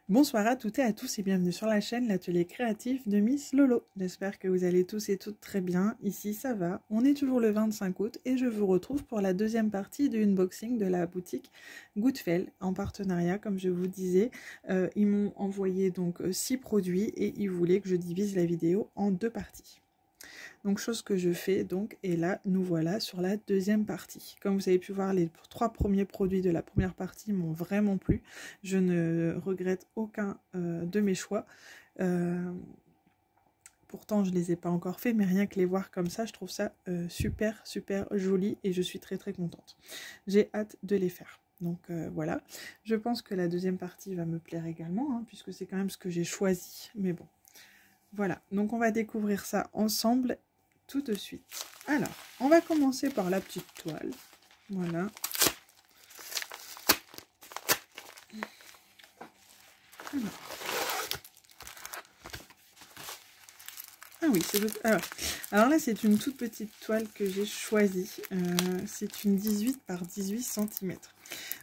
Bonsoir à toutes et à tous et bienvenue sur la chaîne L'Atelier Créatif de Miss Lolo. J'espère que vous allez tous et toutes très bien. Ici ça va, on est toujours le 25 août et je vous retrouve pour la deuxième partie du unboxing de la boutique Goodfell en partenariat comme je vous disais. Ils m'ont envoyé donc 6 produits et ils voulaient que je divise la vidéo en 2 parties. Donc chose que je fais donc, et là nous voilà sur la deuxième partie. Comme vous avez pu voir, les 3 premiers produits de la première partie m'ont vraiment plu. Je ne regrette aucun de mes choix. Pourtant je ne les ai pas encore fait, mais rien que les voir comme ça, je trouve ça super joli et je suis très contente. J'ai hâte de les faire. Donc voilà, je pense que la deuxième partie va me plaire également, hein, puisque c'est quand même ce que j'ai choisi, mais bon. Voilà, donc on va découvrir ça ensemble tout de suite. Alors, on va commencer par la petite toile. Voilà. Ah oui, c'est alors là, c'est une toute petite toile que j'ai choisie. C'est une 18 par 18 cm.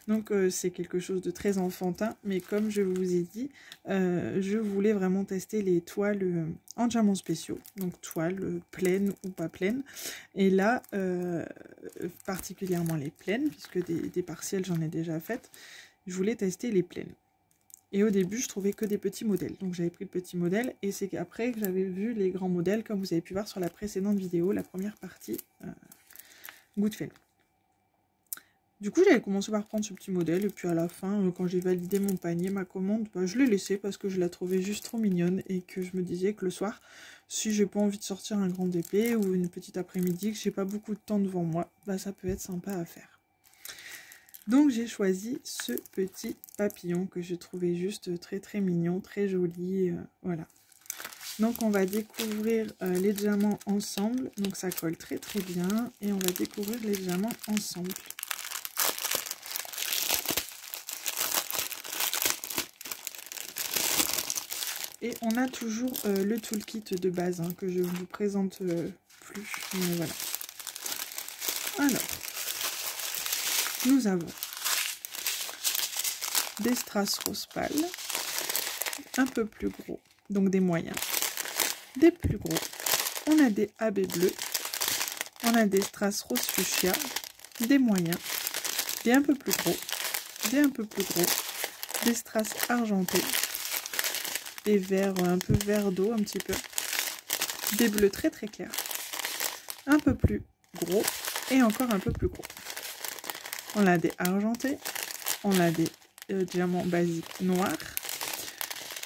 Donc c'est quelque chose de très enfantin, mais comme je vous ai dit, je voulais vraiment tester les toiles en diamants spéciaux, donc toiles pleines ou pas pleines, et là particulièrement les pleines, puisque des partiels j'en ai déjà faites, je voulais tester les pleines. Et au début je trouvais que des petits modèles, donc j'avais pris le petit modèle, et c'est qu'après que j'avais vu les grands modèles, comme vous avez pu voir sur la précédente vidéo, la première partie Goodfell. Du coup, j'avais commencé par prendre ce petit modèle, et puis à la fin, quand j'ai validé mon panier, ma commande, bah, je l'ai laissé parce que je la trouvais juste trop mignonne, et que je me disais que le soir, si j'ai pas envie de sortir un grand épée, ou une petite après-midi, que j'ai pas beaucoup de temps devant moi, bah, ça peut être sympa à faire. Donc j'ai choisi ce petit papillon que je trouvais juste très mignon, très joli, voilà. Donc on va découvrir les diamants ensemble, donc ça colle très bien, et on va découvrir les diamants ensemble. Et on a toujours le toolkit de base, hein, que je ne vous présente plus, mais voilà. Alors, nous avons des strass rose pâle, un peu plus gros, donc des moyens, des plus gros. On a des AB bleus, on a des strass rose fuchsia, des moyens, des un peu plus gros, des un peu plus gros, des strass argentés, des verts un peu vert d'eau un petit peu, des bleus très clairs, un peu plus gros et encore un peu plus gros. On a des argentés, on a des diamants basiques noirs.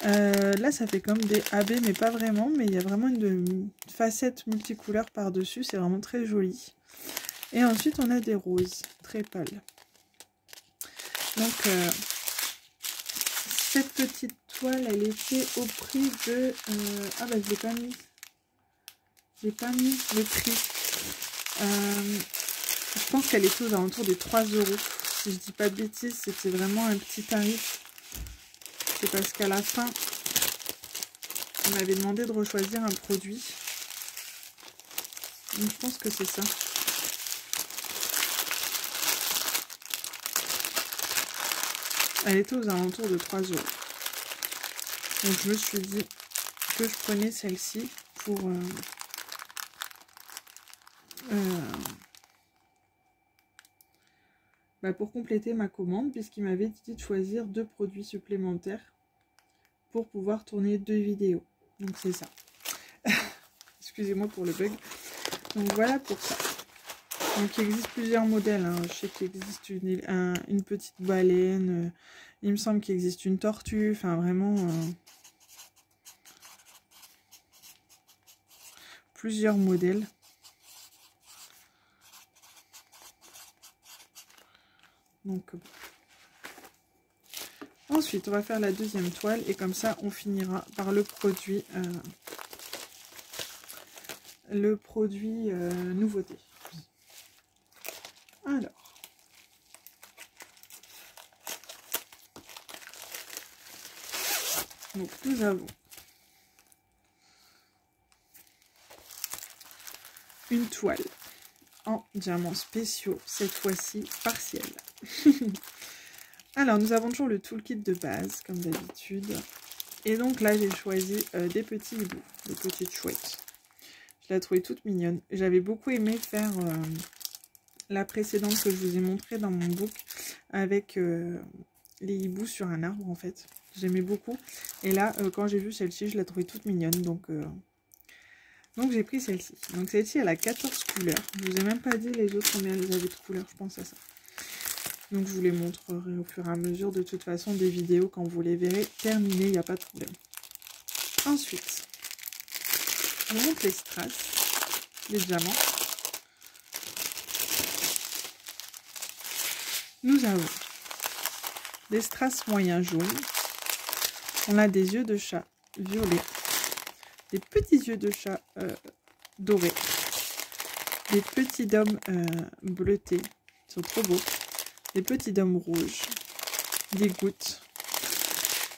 Là ça fait comme des AB mais pas vraiment, mais il y a vraiment une facette multicouleur par dessus, c'est vraiment très joli. Et ensuite on a des roses très pâles. Donc cette petite toile, elle était au prix de ah bah je l'ai pas mis, j'ai pas mis le prix. Je pense qu'elle était aux alentours des 3 €. Si je dis pas de bêtises, c'était vraiment un petit tarif. C'est parce qu'à la fin, on m'avait demandé de rechoisir un produit. Donc je pense que c'est ça. Elle était aux alentours de 3 €. Donc je me suis dit que je prenais celle-ci pour... pour compléter ma commande, puisqu'il m'avait dit de choisir 2 produits supplémentaires pour pouvoir tourner 2 vidéos. Donc c'est ça. Excusez-moi pour le bug. Donc voilà pour ça. Donc il existe plusieurs modèles, hein. Je sais qu'il existe une petite baleine, il me semble qu'il existe une tortue, enfin vraiment plusieurs modèles. Donc ensuite on va faire la deuxième toile et comme ça on finira par le produit nouveauté. Alors donc nous avons une toile en diamants spéciaux, cette fois-ci partielle. Alors, nous avons toujours le toolkit de base, comme d'habitude. Et donc là, j'ai choisi des petits hiboux, des petites chouettes. Je la trouvais toute mignonne. J'avais beaucoup aimé faire la précédente que je vous ai montrée dans mon book avec les hiboux sur un arbre, en fait. J'aimais beaucoup. Et là, quand j'ai vu celle-ci, je la trouvais toute mignonne. Donc j'ai pris celle-ci. Donc celle-ci, elle a 14 couleurs. Je vous ai même pas dit les autres combien elles avaient de couleurs, je pense à ça. Donc je vous les montrerai au fur et à mesure de toute façon des vidéos quand vous les verrez terminées, il n'y a pas de problème. Ensuite, je vous montre les strass, les diamants. Nous avons des strass moyens jaunes. On a des yeux de chat violets, des petits yeux de chat dorés, des petits dômes bleutés, ils sont trop beaux. Des petits dômes rouges, des gouttes,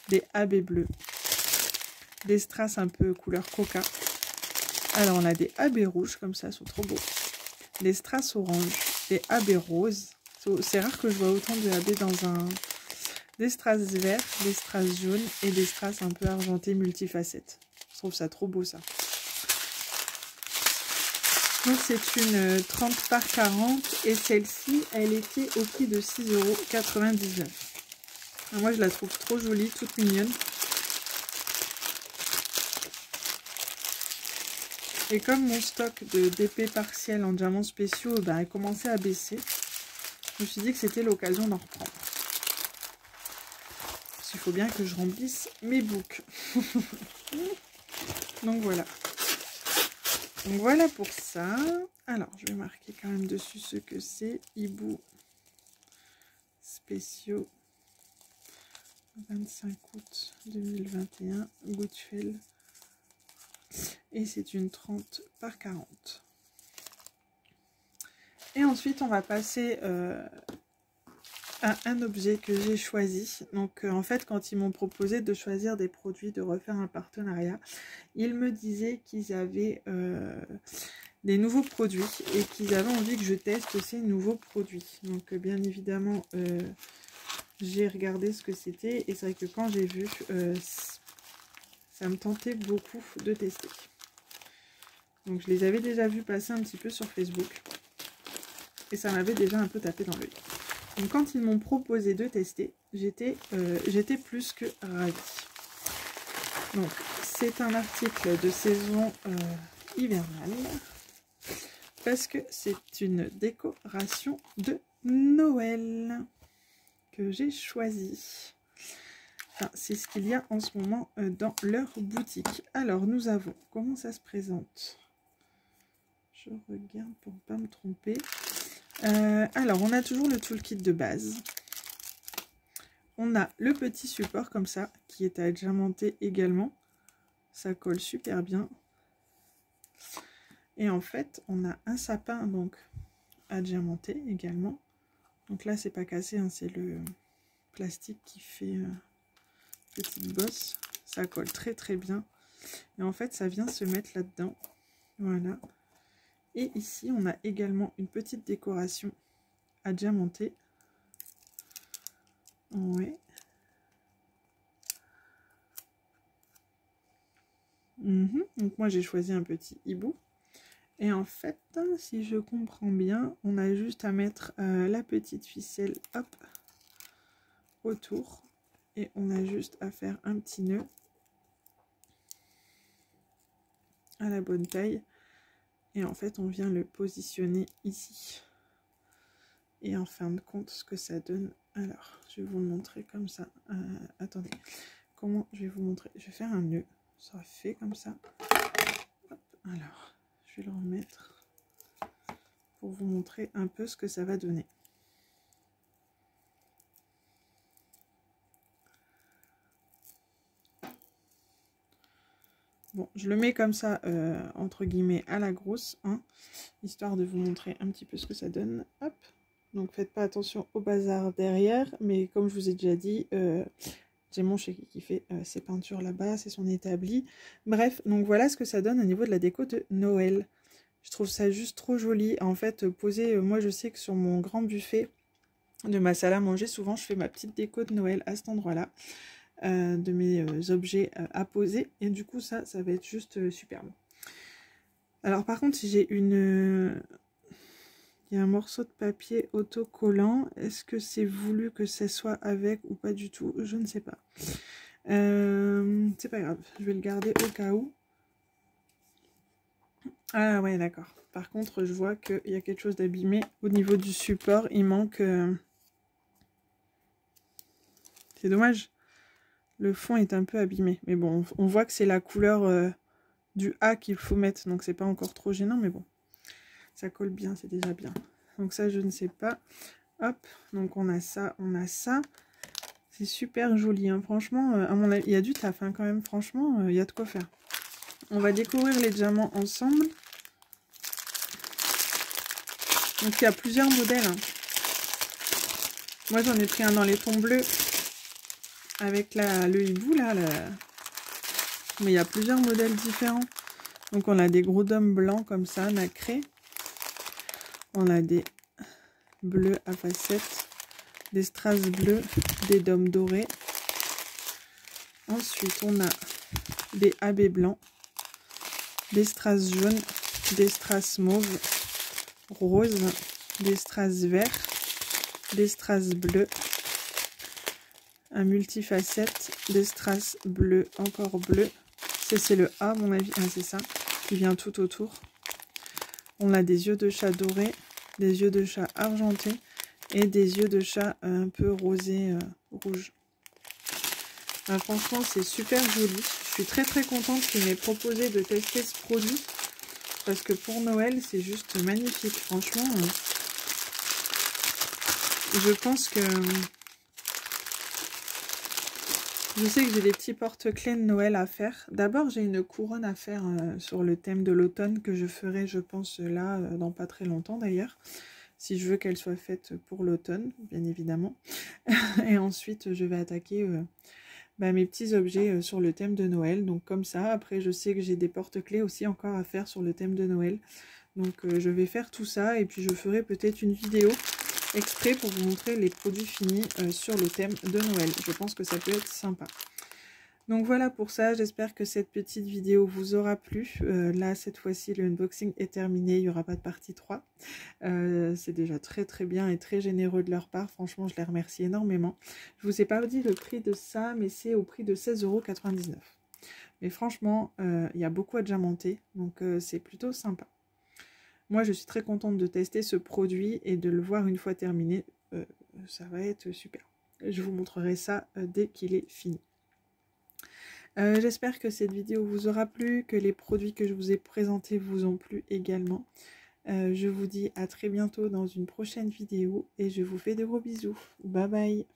des AB bleus, des strass un peu couleur coca. Alors on a des AB rouges comme ça, ils sont trop beaux. Des strass orange, des AB roses. C'est rare que je vois autant de AB dans un... Des strass verts, des strass jaunes et des strass un peu argentés multifacettes. Je trouve ça trop beau ça. Donc c'est une 30 par 40 et celle-ci, elle était au prix de 6,99 €. Moi je la trouve trop jolie, toute mignonne. Et comme mon stock d'épées partielles en diamants spéciaux a commencé à baisser, je me suis dit que c'était l'occasion d'en reprendre. Parce qu'il faut bien que je remplisse mes books. Donc voilà. Donc voilà pour ça. Alors, je vais marquer quand même dessus ce que c'est. Hiboux spéciaux 25 août 2021. Goodfell. Et c'est une 30 par 40. Et ensuite, on va passer à un objet que j'ai choisi. Donc en fait, quand ils m'ont proposé de choisir des produits, de refaire un partenariat, ils me disaient qu'ils avaient des nouveaux produits et qu'ils avaient envie que je teste ces nouveaux produits. Donc bien évidemment, j'ai regardé ce que c'était et c'est vrai que quand j'ai vu, ça me tentait beaucoup de tester. Donc je les avais déjà vus passer un petit peu sur Facebook et ça m'avait déjà un peu tapé dans l'œil. Donc quand ils m'ont proposé de tester, j'étais plus que ravie. Donc c'est un article de saison hivernale parce que c'est une décoration de Noël que j'ai choisi. Enfin, c'est ce qu'il y a en ce moment dans leur boutique. Alors nous avons, comment ça se présente? Je regarde pour ne pas me tromper. Alors, on a toujours le toolkit de base. On a le petit support comme ça, qui est à diamanter également. Ça colle super bien. Et en fait, on a un sapin donc à diamanter également. Donc là, c'est pas cassé, hein, c'est le plastique qui fait petite bosse. Ça colle très très bien. Et en fait, ça vient se mettre là-dedans. Voilà. Et ici, on a également une petite décoration à diamanter. Ouais. Donc moi, j'ai choisi un petit hibou. Et en fait, si je comprends bien, on a juste à mettre la petite ficelle, hop, autour. Et on a juste à faire un petit nœud à la bonne taille. Et en fait, on vient le positionner ici. Et en fin de compte, ce que ça donne... Alors, je vais vous le montrer comme ça. Attendez, comment je vais vous montrer? Je vais faire un nœud. Ça fait comme ça. Hop, alors, je vais le remettre pour vous montrer un peu ce que ça va donner. Bon, je le mets comme ça, entre guillemets, à la grosse, hein, histoire de vous montrer un petit peu ce que ça donne. Hop. Donc, faites pas attention au bazar derrière, mais comme je vous ai déjà dit, j'ai mon chéri qui fait ses peintures là-bas, c'est son établi. Bref, donc voilà ce que ça donne au niveau de la déco de Noël. Je trouve ça juste trop joli. En fait, posé, moi je sais que sur mon grand buffet, de ma salle à manger. Souvent, je fais ma petite déco de Noël à cet endroit-là, de mes objets à poser. Et du coup, ça va être juste superbe. Alors par contre, si j'ai une... Il y a un morceau de papier autocollant. Est-ce que c'est voulu que ça soit avec ou pas du tout? Je ne sais pas. C'est pas grave, je vais le garder au cas où. Ah ouais, d'accord. Par contre, je vois qu'il y a quelque chose d'abîmé au niveau du support. Il manque... C'est dommage. Le fond est un peu abîmé. Mais bon, on voit que c'est la couleur du A qu'il faut mettre. Donc c'est pas encore trop gênant, mais bon. Ça colle bien, c'est déjà bien. Donc ça, je ne sais pas. Hop, donc on a ça, on a ça. C'est super joli, hein. Franchement, à mon avis, il y a du taf hein, quand même. Franchement, il y a de quoi faire. On va découvrir les diamants ensemble. Donc il y a plusieurs modèles. Hein. Moi, j'en ai pris un dans les tons bleus avec le hibou là. Mais il y a plusieurs modèles différents. Donc on a des gros dômes blancs comme ça, nacrés. On a des bleus à facettes, des strass bleus, des dômes dorés. Ensuite, on a des AB blancs, des strass jaunes, des strass mauves, roses, des strass verts, des strass bleus, un multifacette, des strass bleus, encore bleu. C'est le A, à mon avis. Ah, c'est ça, qui vient tout autour. On a des yeux de chat dorés, des yeux de chat argentés et des yeux de chat un peu rosé rouge. Franchement, c'est super joli. Je suis très très contente qu'il m'ait proposé de tester ce produit parce que pour Noël, c'est juste magnifique. Franchement, je pense que... Je sais que j'ai des petits porte-clés de Noël à faire. D'abord, j'ai une couronne à faire sur le thème de l'automne que je ferai, je pense, là, dans pas très longtemps d'ailleurs. Si je veux qu'elle soit faite pour l'automne, bien évidemment. Et ensuite, je vais attaquer mes petits objets sur le thème de Noël. Donc comme ça, après, je sais que j'ai des porte-clés aussi encore à faire sur le thème de Noël. Donc je vais faire tout ça et puis je ferai peut-être une vidéo exprès pour vous montrer les produits finis sur le thème de Noël. Je pense que ça peut être sympa. Donc voilà pour ça, j'espère que cette petite vidéo vous aura plu. Là, cette fois-ci, le unboxing est terminé, il n'y aura pas de partie 3. C'est déjà très très bien et très généreux de leur part. Franchement, je les remercie énormément. Je vous ai pas dit le prix de ça, mais c'est au prix de 16,99 €. Mais franchement, il y a beaucoup à diamanter, donc c'est plutôt sympa. Moi, je suis très contente de tester ce produit et de le voir une fois terminé. Ça va être super. Je vous montrerai ça dès qu'il est fini. J'espère que cette vidéo vous aura plu, que les produits que je vous ai présentés vous ont plu également. Je vous dis à très bientôt dans une prochaine vidéo et je vous fais de gros bisous. Bye bye!